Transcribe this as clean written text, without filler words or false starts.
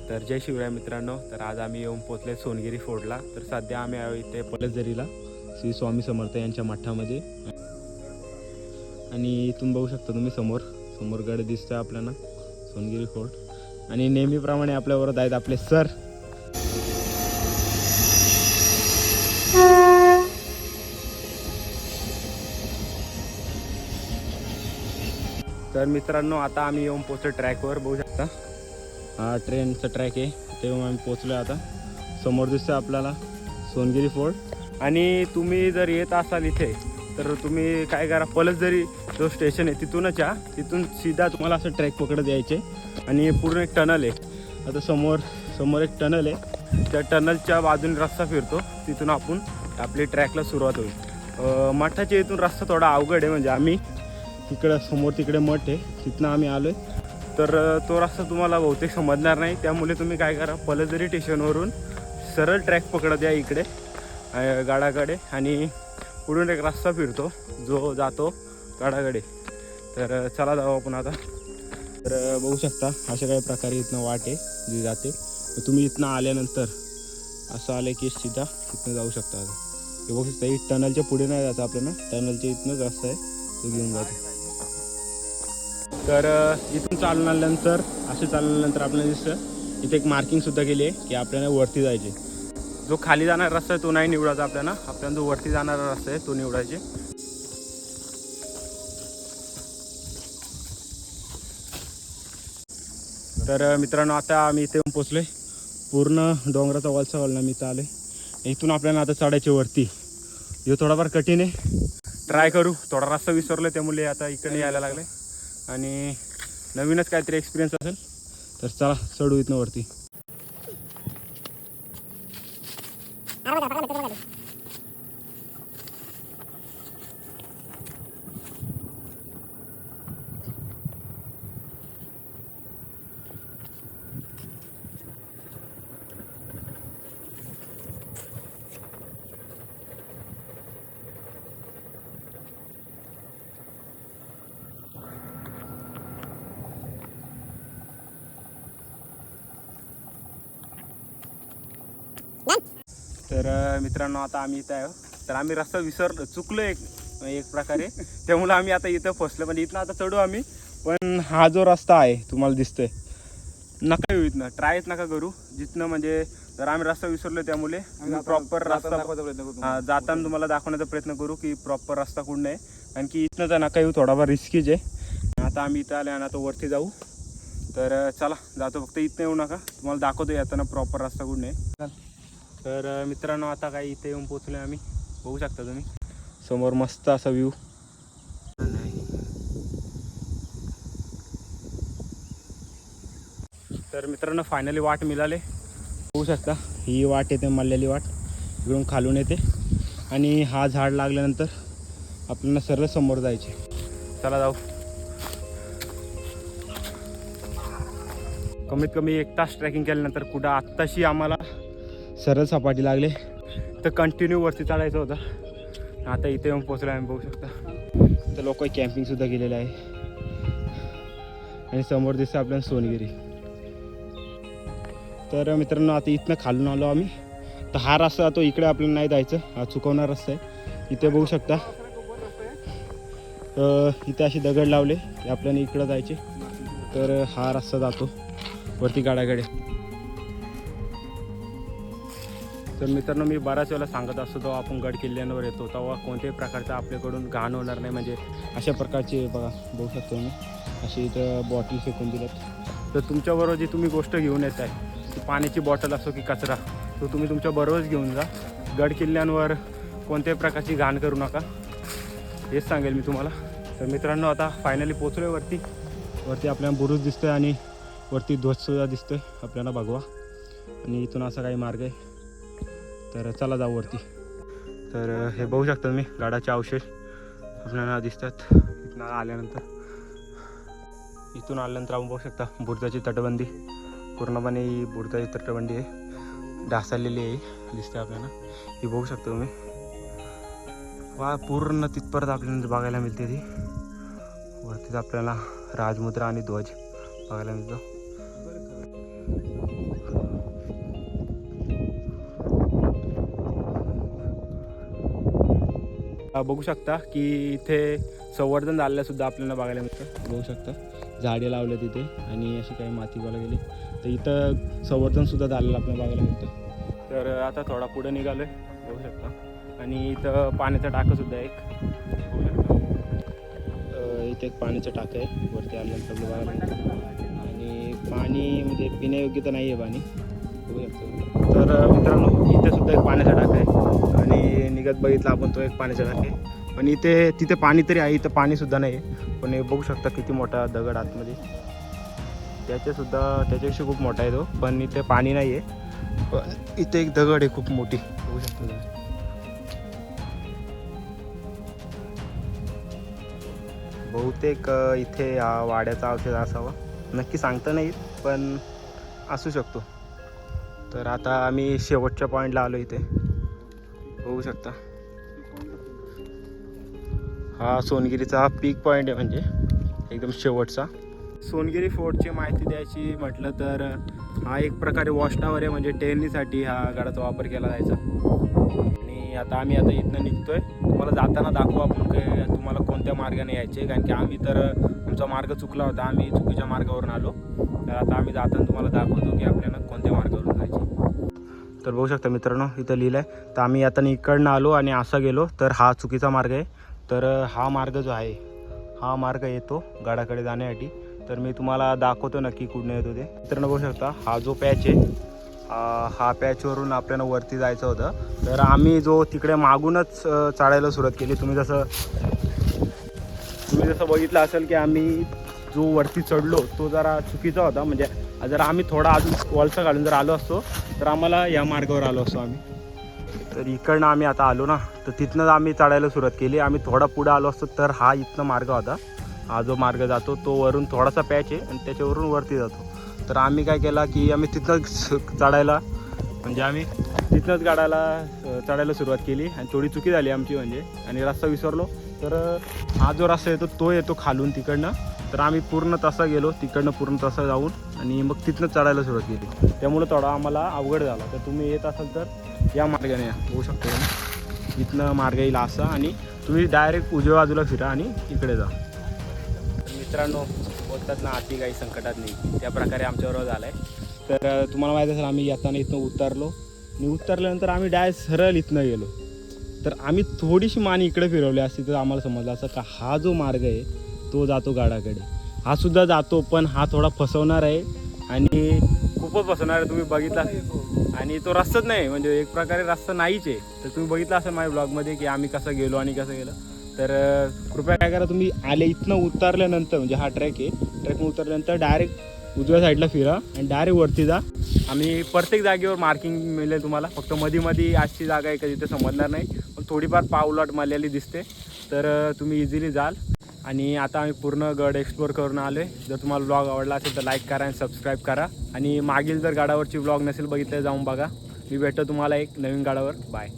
तर जय शिवराय मित्रांनो. तर आज आम्ही येऊन पोचले सोनगिरी फोर्टला. तर सध्या आम्ही आहे इथे पलसदरीला श्री स्वामी समर्थ यांच्या मठामध्ये. आणि इथून बघू शकता तुम्ही समोर गड दिसतोय आपल्याला सोनगिरी फोर्ट. आणि नेहमीप्रमाणे आपल्याबरोबर आहेत आपले सर. तर मित्रांनो आता आम्ही येऊन पोचलो ट्रॅकवर. बघू शकता हा ट्रेनचा ट्रॅक आहे. तेव्हा आम्ही पोचलो. आता समोर दिसतं आपल्याला सोनगिरी फोर्ट. आणि तुम्ही जर येत असाल इथे तर तुम्ही काय करा, पलसदरी जो स्टेशन आहे तिथूनच या. तिथून सीधा तुम्हाला असं ट्रॅक पकडत यायचे. आणि पूर्ण एक टनल आहे. आता समोर एक टनल आहे. त्या टनलच्या बाजूने रस्ता फिरतो. तिथून आपण आपली ट्रॅकला सुरुवात होईल. मठाच्या इथून रस्ता थोडा अवघड आहे. म्हणजे आम्ही तिकडं समोर तिकडे मठ आहे तिथनं आम्ही आलो आहे. तर तो रस्ता तुम्हाला बहुतेक समजणार नाही. त्यामुळे तुम्ही काय करा, पलसदरी स्टेशनवरून सरळ ट्रॅक पकडत या इकडे गाडाकडे. आणि पुढून एक रस्ता फिरतो जो जातो गाडाकडे. तर चला जाऊ आपण आता. तर बघू शकता अशा काही प्रकारे इथनं वाट आहे जी जाते. तुम्ही इथनं आल्यानंतर असं आलं की सीधा इथनं जाऊ शकता. आता हे बघू शकता, ही टनलच्या पुढे नाही जातं आपल्याला, टनलच्या इथनंच रस्ता आहे तो घेऊन जातो. तर इथून चालून आल्यानंतर आपल्याला दिसतं इथे एक मार्किंगसुद्धा केली आहे की आपल्याला वरती जायचे. जो खाली जाणारा रस्ता आहे तो नाही निवडायचा आपल्याला जो वरती जाणारा रस्ता आहे तो निवडायचे. तर मित्रांनो आता आम्ही इथे येऊन पोचलोय. पूर्ण डोंगराचा वलसा वळणा मी इथं आलोय. इथून आपल्याला आता चढायचे वरती. हे थोडाफार कठीण आहे, ट्राय करू. थोडा रस्ता विसरलो त्यामुळे आता इकडे यायला लागले. आणि नवीनच काहीतरी एक्सपिरियन्स असेल. तर चला चढू इथनं वरती. तर मित्रांनो आता आम्ही इथं आहे. तर आम्ही रस्ता चुकलो एक प्रकारे. त्यामुळे आम्ही आता इथं फसलो. पण इथनं आता चढू आम्ही. पण हा जो रस्ता आहे तुम्हाला दिसतोय, नका येऊ इथनं, ट्रायच नका करू. जिथनं म्हणजे जर आम्ही रस्ता विसरलो त्यामुळे प्रॉपर रस्ता जाताना तुम्हाला दाखवण्याचा प्रयत्न करू की प्रॉपर रस्ता कुठून आहे. कारण की इथनं तर नका येऊ, थोडाफार रिस्कीच आहे. आता आम्ही इथं आले आणि आता वरती जाऊ. तर चला जातो. फक्त इथनं येऊ नका, तुम्हाला दाखवतो येताना प्रॉपर रस्ता कुठून आहे. तर मित्रांनो आता काय इथे येऊन पोचलो आम्ही. बघू शकता तुम्ही समोर मस्त असा व्ह्यू. तर मित्रांनो फायनली वाट मिळाले. बघू शकता ही वाट येते, मल्लेली वाट इकडून खालून येते. आणि हा झाड लागल्यानंतर आपल्याला सरळ समोर जायचे. चला जाऊ. कमीत कमी 1 तास ट्रॅकिंग केल्यानंतर कुठं आत्ताशी आम्हाला सरळ सपाटी लागले. तर कंटिन्यू वरती चढायचं होतं. आता इथे येऊन पोचलो आम्ही. बघू शकता तर लोक कॅम्पिंगसुद्धा केलेलं आहे. आणि समोर दिसतं आपल्याला सोनगिरी. तर मित्रांनो आता इथनं खालून आलो आम्ही. तर हा रस्ता तो इकडे आपल्याला नाही जायचं, हा चुकवणार रस्ता आहे. इथे बघू शकता इथे असे दगड लावले की आपल्याला इकडं जायचे. तर हा रस्ता जातो वरती गाडाकडे. तर मित्रांनो मी बऱ्याच वेळेला सांगत असतो, जेव्हा आपण गड किल्ल्यांवर येतो तेव्हा कोणत्याही प्रकारचं आपल्याकडून घाण होणार नाही. म्हणजे अशा प्रकारचे बघू शकतो मी अशी इथं बॉटल फेकून दिल्यात. तर तुमच्याबरोबर जी तुम्ही गोष्ट घेऊन येत आहे, ती पाण्याची बॉटल असो की कचरा, तो तुम्ही तुमच्याबरोबरच घेऊन जा. गड किल्ल्यांवर कोणत्याही प्रकारची घाण करू नका, हेच सांगेल मी तुम्हाला. तर मित्रांनो आता फायनली पोचलो आहे वरती आपल्याला बुरुज दिसतो आहे. आणि वरती ध्वजसुद्धा दिसतो आहे आपल्याला भगवा. आणि इथून असा काही मार्ग आहे. तर चला जाऊ वरती. तर हे बघू शकता तुम्ही गाडाचे अवशेष आपल्याला दिसतात इथून आल्यानंतर. आपण बघू शकता बुरुजाची तटबंदी. पूर्णपणे ही बुरुजाची तटबंदी आहे, ढासळलेली आहे दिसते आपल्याला. ही बघू शकता तुम्ही. वा पूर्ण तिथपर्यंत आपल्याला बघायला मिळते. ती वरतीच आपल्याला राजमुद्रा आणि ध्वज बघायला मिळतो. बघू शकता की इथे संवर्धन झालेलं सुद्धा आपल्याला बघायला मिळतं. बघू शकता झाडे लावले तिथे आणि अशी काही माती गोळा गेली तर इथं संवर्धनसुद्धा झालेलं आपल्याला बघायला मिळतं. तर आता थोडा पुढे निघालो आहे बघू शकता आणि इथं पाण्याचा टाकासुद्धा एक बघू शकता. इथे एक पाण्याचं टाकं आहे वरती आल्यानंतर बघायला मिळतं आणि पाणी म्हणजे पिण्यायोग्य तर नाही आहे पाणी बघू शकतो. तर मित्रांनो इथे सुद्धा एक पाण्याचा टाका आहे आणि निघत बघितला आपण तो एक पाण्याचा टाका आहे. पण तिथे पाणी तरी आहे, इथं पाणीसुद्धा नाही आहे. पण हे बघू शकता किती मोठा दगड आतमध्ये त्याच्यापेक्षा खूप मोठा आहे तो. पण इथे पाणी नाही आहे पण इथे एक दगड आहे खूप मोठी बघू शकता. बहुतेक इथे हा वाड्याचा औषध असावा, नक्की सांगता नाही पण असू शकतो. तर आता आम्ही शेवटच्या पॉईंटला आलो इथे बघू शकता. हा सोनगिरीचा पीक पॉईंट आहे म्हणजे एकदम शेवटचा. सोनगिरी फोर्टची माहिती द्यायची म्हटलं तर हा एक प्रकारे वॉच टावर आहे म्हणजे टेरणीसाठी हा गडाचा वापर केला जायचा. आणि आता आम्ही इथनं निघतोय. तुम्हाला जाताना दाखवू आपण की तुम्हाला कोणत्या मार्गाने यायचे, कारण की आम्ही तर आमचा मार्ग चुकला होता, आम्ही चुकीच्या मार्गावरून आलो. तर आता आम्ही जाताना तुम्हाला दाखवतो की आपल्याला कोणत्या मार्गावरून जायचे. तर बघू शकता मित्रांनो इथं लिहिलं आहे. तर आम्ही आता इकडनं आलो आणि असा गेलो तर हा चुकीचा मार्ग आहे. तर हा मार्ग जो आहे हा मार्ग येतो गडाकडे जाण्यासाठी. तर मी तुम्हाला दाखवतो नक्की कुठून येतो ते. मित्रांनो बघू शकता हा जो पॅच आहे हा पॅचवरून आपल्याला वरती जायचं होतं. तर आम्ही जो तिकडे मागूनच चढायला सुरुवात केली. तुम्ही जसं बघितलं असेल की आम्ही जो वरती चढलो तो जरा चुकीचा होता. म्हणजे जर आम्ही थोडा अजून वळसा काढून जर आलो असतो तर आम्हाला या मार्गावर आलो असतो आम्ही. तर इकडनं आम्ही आता आलो ना तर तिथनंच आम्ही चढायला सुरुवात केली. आम्ही थोडा पुढे आलो असतो तर हा इथनं मार्ग होता. हा जो मार्ग जातो तो वरून थोडासा पॅच आहे आणि त्याच्यावरून वरती जातो. तर आम्ही काय केला की आम्ही तिथनंच चढायला म्हणजे आम्ही तिथनंच चढायला सुरुवात केली आणि थोडी चुकी झाली आमची म्हणजे आणि रस्ता विसरलो. तर हा जो रस्ता येतो तो येतो खालून तिकडनं. तर आम्ही पूर्ण तसा गेलो तिकडनं पूर्ण तसा जाऊन आणि मग तिथनं चढायला सुरुवात केली. त्यामुळे थोडा आम्हाला अवघड झाला. तर तुम्ही येत असाल तर या मार्गाने या होऊ शकतो. इथनं मार्ग येईल असा आणि तुम्ही डायरेक्ट उजव्या बाजूला फिरा आणि इकडे जा. मित्रांनो बोलतात ना अति काही संकटात नाही, त्या प्रकारे आमच्याबरोबर झालं आहे. तर तुम्हाला माहीत असेल आम्ही येताना इथनं उतरलो आणि उतरल्यानंतर आम्ही डायरेक्ट सरळ इथनं गेलो. तर आम्ही थोडीशी मान इकडे फिरवली असती तर आम्हाला समजलं असं का हा जो मार्ग आहे तो जातो गडाकडे. हा सुद्धा जातो पण हा थोडा फसवणार आहे आणि खूपच फसवणार आहे. तुम्ही बघितला आणि तो रस्ताच नाही म्हणजे एक प्रकारे रस्ता नाहीच आहे. तर तुम्ही बघितलं असेल माझ्या ब्लॉगमध्ये की आम्ही कसं गेलो आणि कसं गेलो. तर कृपया काय करा तुम्ही आले इथनं उतरल्यानंतर म्हणजे हा ट्रॅक आहे, ट्रॅकनं उतरल्यानंतर डायरेक्ट उजव्या साईडला फिरा आणि डायरेक्ट वरती जा. आम्ही प्रत्येक जागेवर मार्किंग मिळेल तुम्हाला. फक्त मध्ये अशी जागा आहे का जिथे समजणार नाही पण थोडीफार पावलट मल्याली दिसते. तर तुम्ही इझिली जाल. आणि आता आम्ही पूर्ण गड एक्सप्लोअर करून आलो आहे. जर तुम्हाला ब्लॉग आवडला असेल तर लाईक करा आणि सबस्क्राईब करा आणि मागील जर गडावरची ब्लॉग नसेल बघितलं जाऊन बघा. मी भेटतो तुम्हाला एक नवीन गडावर. बाय.